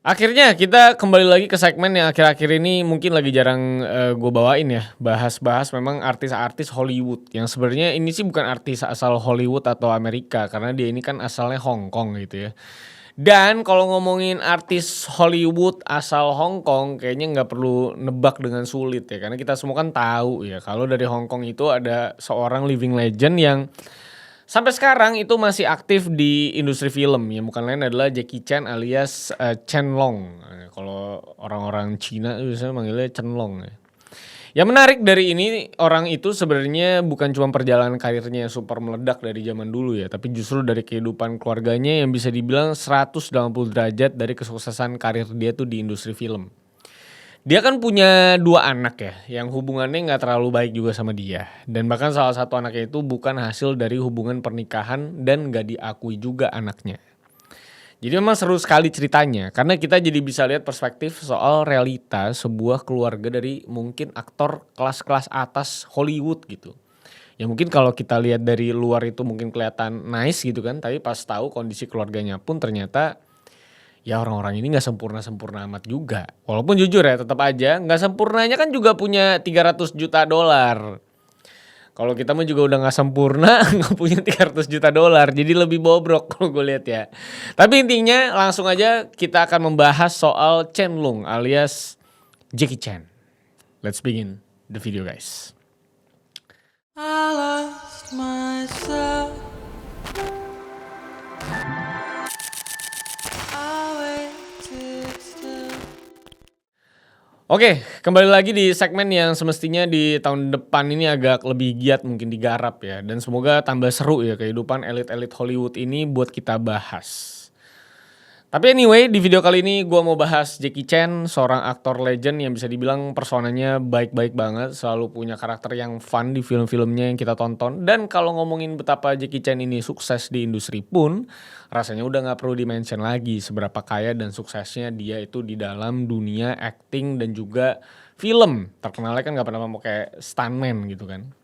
Akhirnya kita kembali lagi ke segmen yang akhir-akhir ini mungkin lagi jarang, gue bawain ya, bahas-bahas memang artis-artis Hollywood, yang sebenarnya ini sih bukan artis asal Hollywood atau Amerika, karena dia ini kan asalnya Hong Kong gitu ya. Dan kalau ngomongin artis Hollywood asal Hong Kong, kayaknya nggak perlu nebak dengan sulit ya, karena kita semua kan tahu ya, kalau dari Hong Kong itu ada seorang living legend yang sampai sekarang itu masih aktif di industri film, yang bukan lain adalah Jackie Chan alias, Chen Long. Kalau orang-orang Cina tuh biasanya manggilnya Chen Long ya. Yang menarik dari ini, orang itu sebenarnya bukan cuma perjalanan karirnya yang super meledak dari zaman dulu ya, tapi justru dari kehidupan keluarganya yang bisa dibilang 180 derajat dari kesuksesan karir dia tuh di industri film. Dia kan punya 2 anak ya, yang hubungannya nggak terlalu baik juga sama dia. Dan bahkan salah satu anaknya itu bukan hasil dari hubungan pernikahan dan nggak diakui juga anaknya. Jadi memang seru sekali ceritanya, karena kita jadi bisa lihat perspektif soal realita sebuah keluarga dari mungkin aktor kelas-kelas atas Hollywood gitu. Ya mungkin kalau kita lihat dari luar itu mungkin kelihatan nice gitu kan, tapi pas tahu kondisi keluarganya pun ternyata ya orang-orang ini nggak sempurna-sempurna amat juga. Walaupun jujur ya tetap aja nggak sempurnanya kan juga punya 300 juta dolar. Kalau kita mah juga udah nggak sempurna nggak punya 300 juta dolar, jadi lebih bobrok kalau gue lihat ya. Tapi intinya langsung aja kita akan membahas soal Chen Long alias Jackie Chan. Let's begin the video guys. I lost myself. I waited still. Oke, kembali lagi di segmen yang semestinya di tahun depan ini agak lebih giat mungkin digarap ya. Dan semoga tambah seru ya kehidupan elit-elit Hollywood ini buat kita bahas. Tapi anyway, di video kali ini gue mau bahas Jackie Chan, seorang aktor legend yang bisa dibilang personanya baik-baik banget, selalu punya karakter yang fun di film-filmnya yang kita tonton. Dan kalau ngomongin betapa Jackie Chan ini sukses di industri pun, rasanya udah gak perlu di-mention lagi seberapa kaya dan suksesnya dia itu di dalam dunia acting dan juga film. Terkenalnya kan gak pernah mau kayak stuntman gitu kan.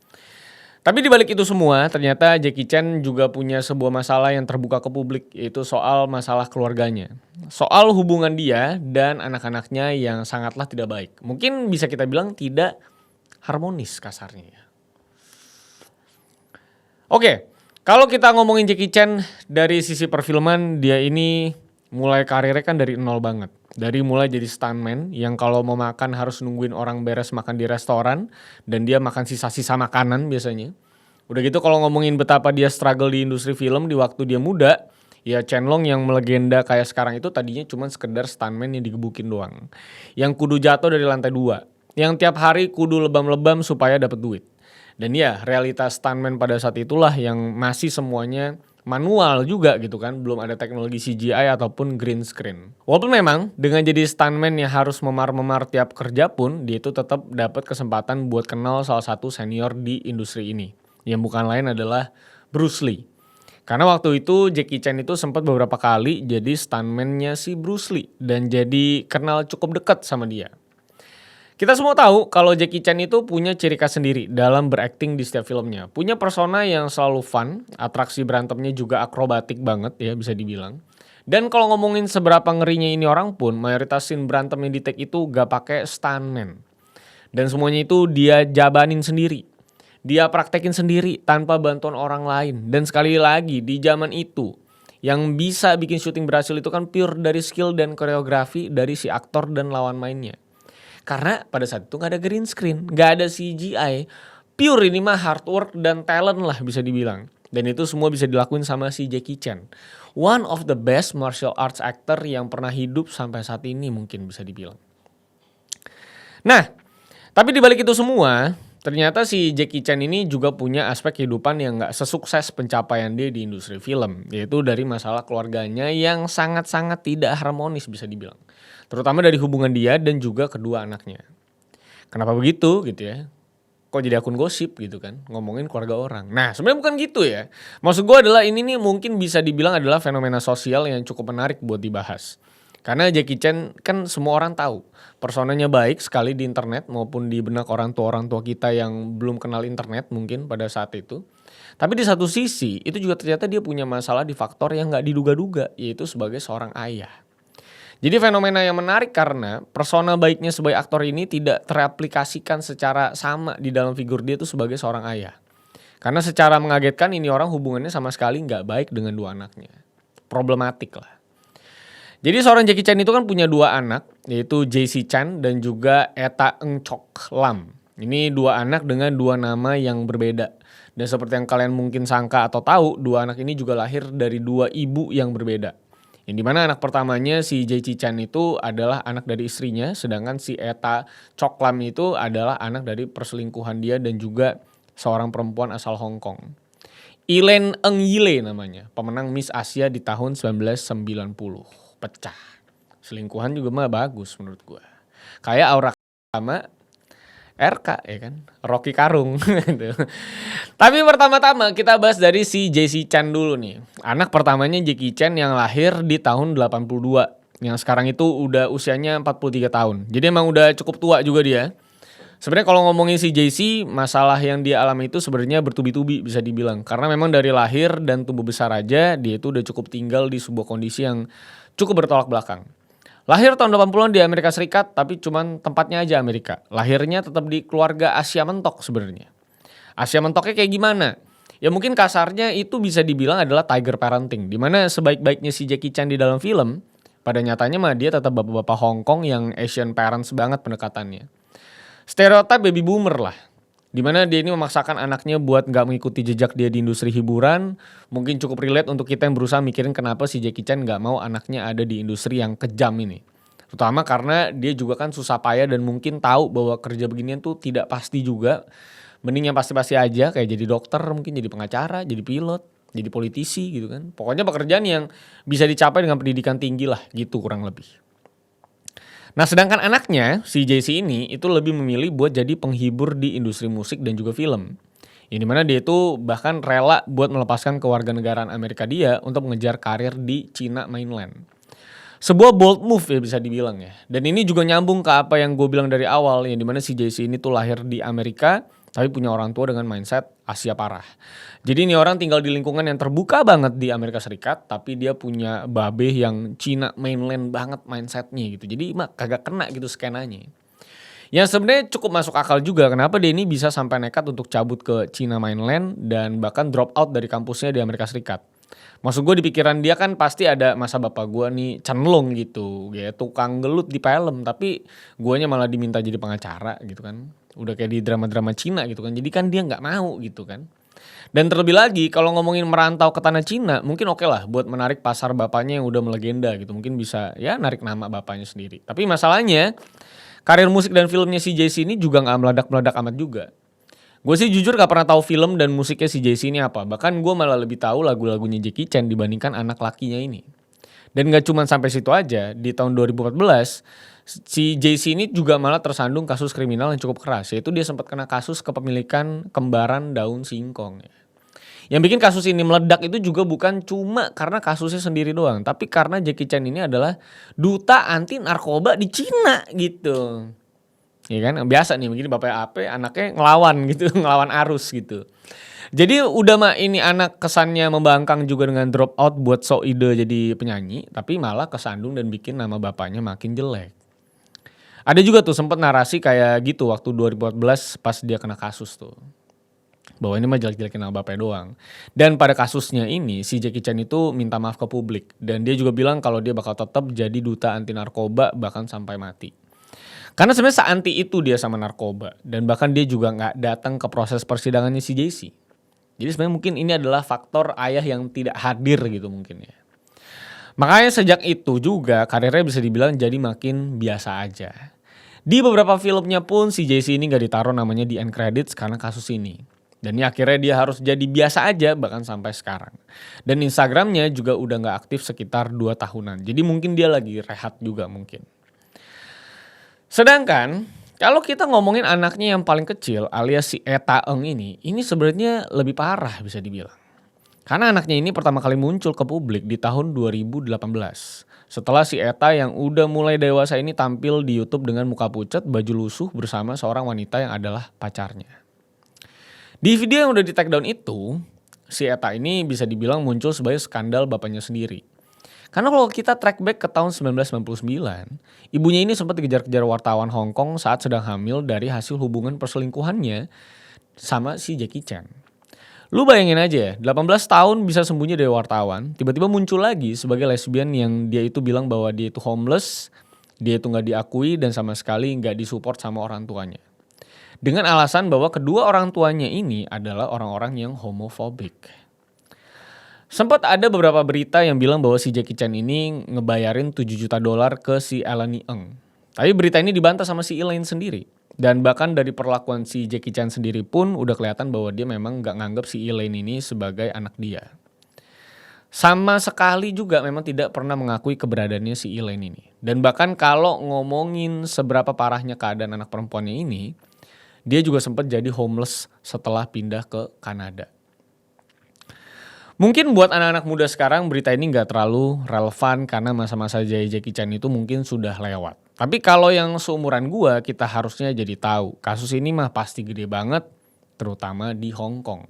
Tapi di balik itu semua, ternyata Jackie Chan juga punya sebuah masalah yang terbuka ke publik, yaitu soal masalah keluarganya. Soal hubungan dia dan anak-anaknya yang sangatlah tidak baik. Mungkin bisa kita bilang tidak harmonis kasarnya ya. Oke, kalau kita ngomongin Jackie Chan dari sisi perfilman, dia ini mulai karirnya kan dari nol banget. Dari mulai jadi stuntman yang kalau mau makan harus nungguin orang beres makan di restoran dan dia makan sisa-sisa makanan biasanya. Udah gitu kalau ngomongin betapa dia struggle di industri film di waktu dia muda, ya Chen Long yang melegenda kayak sekarang itu tadinya cuma sekedar stuntman yang digebukin doang. Yang kudu jatuh dari lantai 2, yang tiap hari kudu lebam-lebam supaya dapat duit. Dan ya realitas stuntman pada saat itulah yang masih semuanya manual juga gitu kan, belum ada teknologi CGI ataupun green screen. Walaupun memang dengan jadi stuntman yang harus memar-memar tiap kerja pun, dia itu tetap dapat kesempatan buat kenal salah satu senior di industri ini, yang bukan lain adalah Bruce Lee. Karena waktu itu Jackie Chan itu sempat beberapa kali jadi stuntman-nya si Bruce Lee dan jadi kenal cukup dekat sama dia. Kita semua tahu kalau Jackie Chan itu punya ciri khas sendiri dalam berakting di setiap filmnya. Punya persona yang selalu fun, atraksi berantemnya juga akrobatik banget ya bisa dibilang. Dan kalau ngomongin seberapa ngerinya ini orang pun, mayoritas scene berantem yang di take itu gak pakai stuntman. Dan semuanya itu dia jabanin sendiri. Dia praktekin sendiri tanpa bantuan orang lain. Dan sekali lagi di zaman itu, yang bisa bikin syuting berhasil itu kan pure dari skill dan koreografi dari si aktor dan lawan mainnya. Karena pada saat itu gak ada green screen, gak ada CGI. Pure ini mah hard work dan talent lah bisa dibilang. Dan itu semua bisa dilakuin sama si Jackie Chan. One of the best martial arts actor yang pernah hidup sampai saat ini mungkin bisa dibilang. Nah, tapi di balik itu semua, ternyata si Jackie Chan ini juga punya aspek kehidupan yang gak sesukses pencapaian dia di industri film. Yaitu dari masalah keluarganya yang sangat-sangat tidak harmonis bisa dibilang. Terutama dari hubungan dia dan juga kedua anaknya. Kenapa begitu gitu ya? Kok jadi akun gosip gitu kan, ngomongin keluarga orang. Nah sebenarnya bukan gitu ya. Maksud gue adalah ini nih mungkin bisa dibilang adalah fenomena sosial yang cukup menarik buat dibahas. Karena Jackie Chan kan semua orang tahu. Personanya baik sekali di internet maupun di benak orang tua kita yang belum kenal internet mungkin pada saat itu. Tapi di satu sisi itu juga ternyata dia punya masalah di faktor yang gak diduga-duga, yaitu sebagai seorang ayah. Jadi fenomena yang menarik karena persona baiknya sebagai aktor ini tidak teraplikasikan secara sama di dalam figur dia tuh sebagai seorang ayah. Karena secara mengagetkan ini orang hubungannya sama sekali nggak baik dengan dua anaknya. Problematik lah. Jadi seorang Jackie Chan itu kan punya dua anak, yaitu JC Chan dan juga Eta Eng Chok Lam. Ini dua anak dengan dua nama yang berbeda. Dan seperti yang kalian mungkin sangka atau tahu, dua anak ini juga lahir dari dua ibu yang berbeda. Yang dimana anak pertamanya si JC Chan itu adalah anak dari istrinya, sedangkan si Eta Chok Lam itu adalah anak dari perselingkuhan dia dan juga seorang perempuan asal Hong Kong. Elaine Eng Yile namanya, pemenang Miss Asia di tahun 1990. Pecah. Selingkuhan juga mah bagus menurut gua. Kayak Aura sama RK ya kan, Rocky Karung gitu. Tapi pertama-tama kita bahas dari si JC Chan dulu nih. Anak pertamanya Jackie Chan yang lahir di tahun 82. Yang sekarang itu udah usianya 43 tahun. Jadi emang udah cukup tua juga dia. Sebenarnya kalau ngomongin si JC, masalah yang dia alami itu sebenarnya bertubi-tubi bisa dibilang. Karena memang dari lahir dan tumbuh besar aja dia itu udah cukup tinggal di sebuah kondisi yang cukup bertolak belakang. Lahir tahun 80-an di Amerika Serikat, tapi cuman tempatnya aja Amerika. Lahirnya tetap di keluarga Asia mentok sebenarnya. Asia mentoknya kayak gimana? Ya mungkin kasarnya itu bisa dibilang adalah tiger parenting. Dimana sebaik-baiknya si Jackie Chan di dalam film, pada nyatanya mah dia tetap bapak-bapak Hong Kong yang Asian parents banget pendekatannya. Stereotip baby boomer lah. Dimana dia ini memaksakan anaknya buat gak mengikuti jejak dia di industri hiburan. Mungkin cukup relate untuk kita yang berusaha mikirin kenapa si Jackie Chan gak mau anaknya ada di industri yang kejam ini. Terutama karena dia juga kan susah payah dan mungkin tahu bahwa kerja beginian tuh tidak pasti juga. Mending yang pasti-pasti aja kayak jadi dokter, mungkin jadi pengacara, jadi pilot, jadi politisi gitu kan. Pokoknya pekerjaan yang bisa dicapai dengan pendidikan tinggi lah gitu kurang lebih. Nah sedangkan anaknya, si JC ini itu lebih memilih buat jadi penghibur di industri musik dan juga film. Yang dimana dia itu bahkan rela buat melepaskan kewarganegaraan Amerika dia untuk mengejar karir di China mainland. Sebuah bold move ya bisa dibilang ya. Dan ini juga nyambung ke apa yang gue bilang dari awal. Yang dimana si JC ini tuh lahir di Amerika tapi punya orang tua dengan mindset Asia parah. Jadi ini orang tinggal di lingkungan yang terbuka banget di Amerika Serikat, tapi dia punya babe yang China mainland banget mindsetnya gitu. Jadi mah kagak kena gitu skenanya. Yang sebenarnya cukup masuk akal juga kenapa dia ini bisa sampai nekat untuk cabut ke China mainland dan bahkan drop out dari kampusnya di Amerika Serikat. Maksud gue di pikiran dia kan pasti ada masa bapak gue nih cenlong gitu, kayak tukang gelut di film, tapi guanya malah diminta jadi pengacara gitu kan. Udah kayak di drama-drama Cina gitu kan. Jadi kan dia nggak mau gitu kan. Dan terlebih lagi kalau ngomongin merantau ke tanah Cina, mungkin oke lah buat menarik pasar bapaknya yang udah melegenda gitu. Mungkin bisa ya narik nama bapaknya sendiri. Tapi masalahnya karir musik dan filmnya si JC ini juga nggak meledak-meledak amat juga. Gue sih jujur gak pernah tahu film dan musiknya si JC ini apa. Bahkan gue malah lebih tahu lagu-lagunya Jackie Chan dibandingkan anak lakinya ini. Dan gak cuma sampai situ aja, di tahun 2014 si JC ini juga malah tersandung kasus kriminal yang cukup keras. Yaitu dia sempat kena kasus kepemilikan kembaran daun singkong. Yang bikin kasus ini meledak itu juga bukan cuma karena kasusnya sendiri doang. Tapi karena Jackie Chan ini adalah duta anti narkoba di Cina gitu. Ya kan biasa nih begini bapaknya AP anaknya ngelawan gitu ngelawan arus gitu. Jadi udah mah ini anak kesannya membangkang juga dengan drop out buat sok ide jadi penyanyi, tapi malah kesandung dan bikin nama bapaknya makin jelek. Ada juga tuh sempet narasi kayak gitu waktu 2014 pas dia kena kasus tuh. Bahwa ini mah jelek-jelekin nama bapaknya doang. Dan pada kasusnya ini si Jackie Chan itu minta maaf ke publik dan dia juga bilang kalau dia bakal tetap jadi duta anti narkoba bahkan sampai mati. Karena sebenarnya seanti itu dia sama narkoba dan bahkan dia juga nggak datang ke proses persidangannya si JC. Jadi sebenarnya mungkin ini adalah faktor ayah yang tidak hadir gitu mungkin ya. Makanya sejak itu juga karirnya bisa dibilang jadi makin biasa aja. Di beberapa filmnya pun si JC ini nggak ditaruh namanya di end credits karena kasus ini. Dan ini akhirnya dia harus jadi biasa aja bahkan sampai sekarang. Dan Instagramnya juga udah nggak aktif sekitar 2 tahunan. Jadi mungkin dia lagi rehat juga mungkin. Sedangkan kalau kita ngomongin anaknya yang paling kecil alias si Eta Eng ini sebenarnya lebih parah bisa dibilang. Karena anaknya ini pertama kali muncul ke publik di tahun 2018. Setelah si Eta yang udah mulai dewasa ini tampil di YouTube dengan muka pucat, baju lusuh bersama seorang wanita yang adalah pacarnya. Di video yang udah di take down itu, si Eta ini bisa dibilang muncul sebagai skandal bapaknya sendiri. Karena kalau kita track back ke tahun 1999, ibunya ini sempat dikejar-kejar wartawan Hong Kong saat sedang hamil dari hasil hubungan perselingkuhannya sama si Jackie Chan. Lu bayangin aja ya, 18 tahun bisa sembunyi dari wartawan, tiba-tiba muncul lagi sebagai lesbian yang dia itu bilang bahwa dia itu homeless, dia itu gak diakui dan sama sekali gak disupport sama orang tuanya. Dengan alasan bahwa kedua orang tuanya ini adalah orang-orang yang homofobik. Sempat ada beberapa berita yang bilang bahwa si Jackie Chan ini ngebayarin 7 juta dolar ke si Eleni Ng. Tapi berita ini dibantah sama si Elaine sendiri. Dan bahkan dari perlakuan si Jackie Chan sendiri pun udah kelihatan bahwa dia memang gak nganggap si Elaine ini sebagai anak dia. Sama sekali juga memang tidak pernah mengakui keberadaannya si Elaine ini. Dan bahkan kalau ngomongin seberapa parahnya keadaan anak perempuannya ini, dia juga sempat jadi homeless setelah pindah ke Kanada. Mungkin buat anak-anak muda sekarang berita ini gak terlalu relevan karena masa-masa Jackie Chan itu mungkin sudah lewat. Tapi kalau yang seumuran gua, kita harusnya jadi tahu kasus ini mah pasti gede banget, terutama di Hong Kong.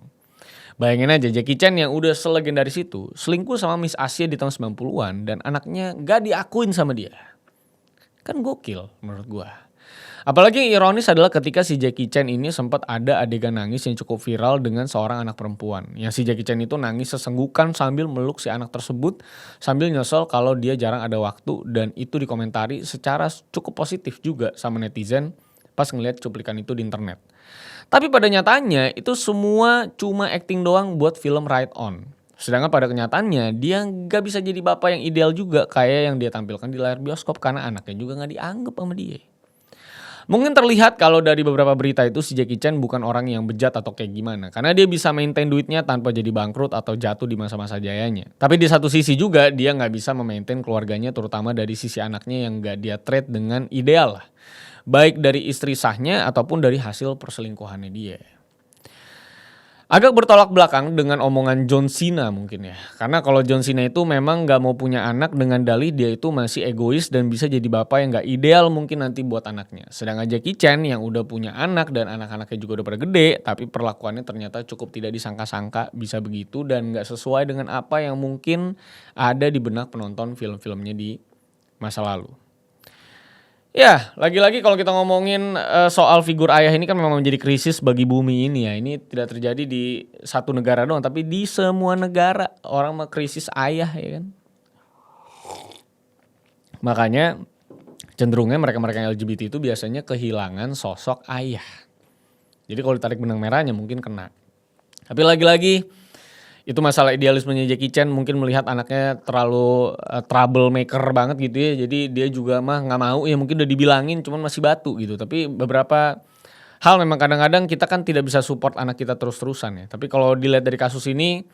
Bayangin aja Jackie Chan yang udah selegendaris itu selingkuh sama Miss Asia di tahun 90-an dan anaknya gak diakuin sama dia. Kan gokil menurut gua. Apalagi yang ironis adalah ketika si Jackie Chan ini sempat ada adegan nangis yang cukup viral dengan seorang anak perempuan. Yang si Jackie Chan itu nangis sesenggukan sambil meluk si anak tersebut sambil nyesel kalau dia jarang ada waktu, dan itu dikomentari secara cukup positif juga sama netizen pas ngeliat cuplikan itu di internet. Tapi pada nyatanya itu semua cuma acting doang buat film Ride On. Sedangkan pada kenyataannya dia gak bisa jadi bapak yang ideal juga kayak yang dia tampilkan di layar bioskop karena anaknya juga gak dianggap sama dia. Mungkin terlihat kalau dari beberapa berita itu si Jackie Chan bukan orang yang bejat atau kayak gimana. Karena dia bisa maintain duitnya tanpa jadi bangkrut atau jatuh di masa-masa jayanya. Tapi di satu sisi juga dia gak bisa memaintain keluarganya, terutama dari sisi anaknya yang gak dia treat dengan ideal lah. Baik dari istri sahnya ataupun dari hasil perselingkuhannya dia. Agak bertolak belakang dengan omongan John Cena mungkin ya. Karena kalau John Cena itu memang gak mau punya anak dengan dalih dia itu masih egois dan bisa jadi bapak yang gak ideal mungkin nanti buat anaknya. Sedangkan Jackie Chan yang udah punya anak dan anak-anaknya juga udah pada gede, tapi perlakuannya ternyata cukup tidak disangka-sangka bisa begitu dan gak sesuai dengan apa yang mungkin ada di benak penonton film-filmnya di masa lalu. Ya, lagi-lagi kalau kita ngomongin soal figur ayah ini kan memang menjadi krisis bagi bumi ini ya. Ini tidak terjadi di satu negara doang, tapi di semua negara orang mah krisis ayah ya kan. Makanya cenderungnya mereka-mereka yang LGBT itu biasanya kehilangan sosok ayah. Jadi kalau ditarik benang merahnya mungkin kena. Tapi lagi-lagi itu masalah idealismenya Jackie Chan, mungkin melihat anaknya terlalu troublemaker banget gitu ya. Jadi dia juga mah gak mau ya, mungkin udah dibilangin cuman masih batu gitu. Tapi beberapa hal memang kadang-kadang kita kan tidak bisa support anak kita terus-terusan ya. Tapi kalau dilihat dari kasus ini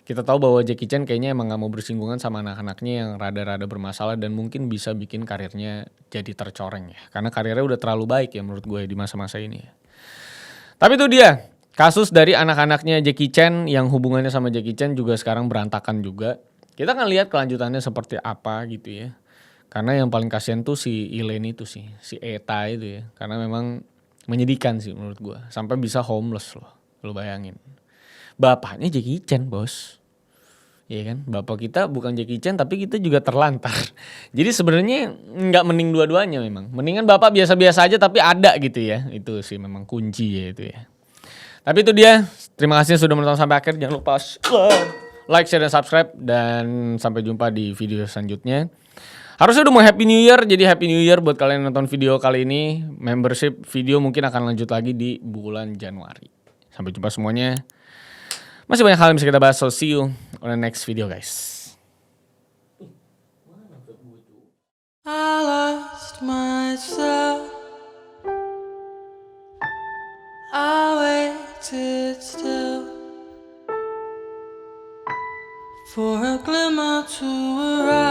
kita tahu bahwa Jackie Chan kayaknya emang gak mau bersinggungan sama anak-anaknya yang rada-rada bermasalah dan mungkin bisa bikin karirnya jadi tercoreng ya. Karena karirnya udah terlalu baik ya menurut gue di masa-masa ini ya. Tapi itu dia kasus dari anak-anaknya Jackie Chan yang hubungannya sama Jackie Chan juga sekarang berantakan juga. Kita akan lihat kelanjutannya seperti apa gitu ya. Karena yang paling kasihan tuh si Elaine itu sih, si Eta itu ya. Karena memang menyedihkan sih menurut gua. Sampai bisa homeless loh, lo bayangin. Bapaknya Jackie Chan bos. Iya kan, bapak kita bukan Jackie Chan tapi kita juga terlantar. Jadi sebenarnya nggak mending dua-duanya memang. Mendingan bapak biasa-biasa aja tapi ada gitu ya. Itu sih memang kunci ya itu ya. Tapi itu dia, terima kasih sudah menonton sampai akhir. Jangan lupa like, share, dan subscribe. Dan sampai jumpa di video selanjutnya. Harusnya udah mau Happy New Year, jadi Happy New Year buat kalian yang nonton video kali ini. Membership video mungkin akan lanjut lagi di bulan Januari. Sampai jumpa semuanya. Masih banyak hal yang bisa kita bahas, so see you on the next video guys. I lost myself. I waited still for a glimmer to arrive.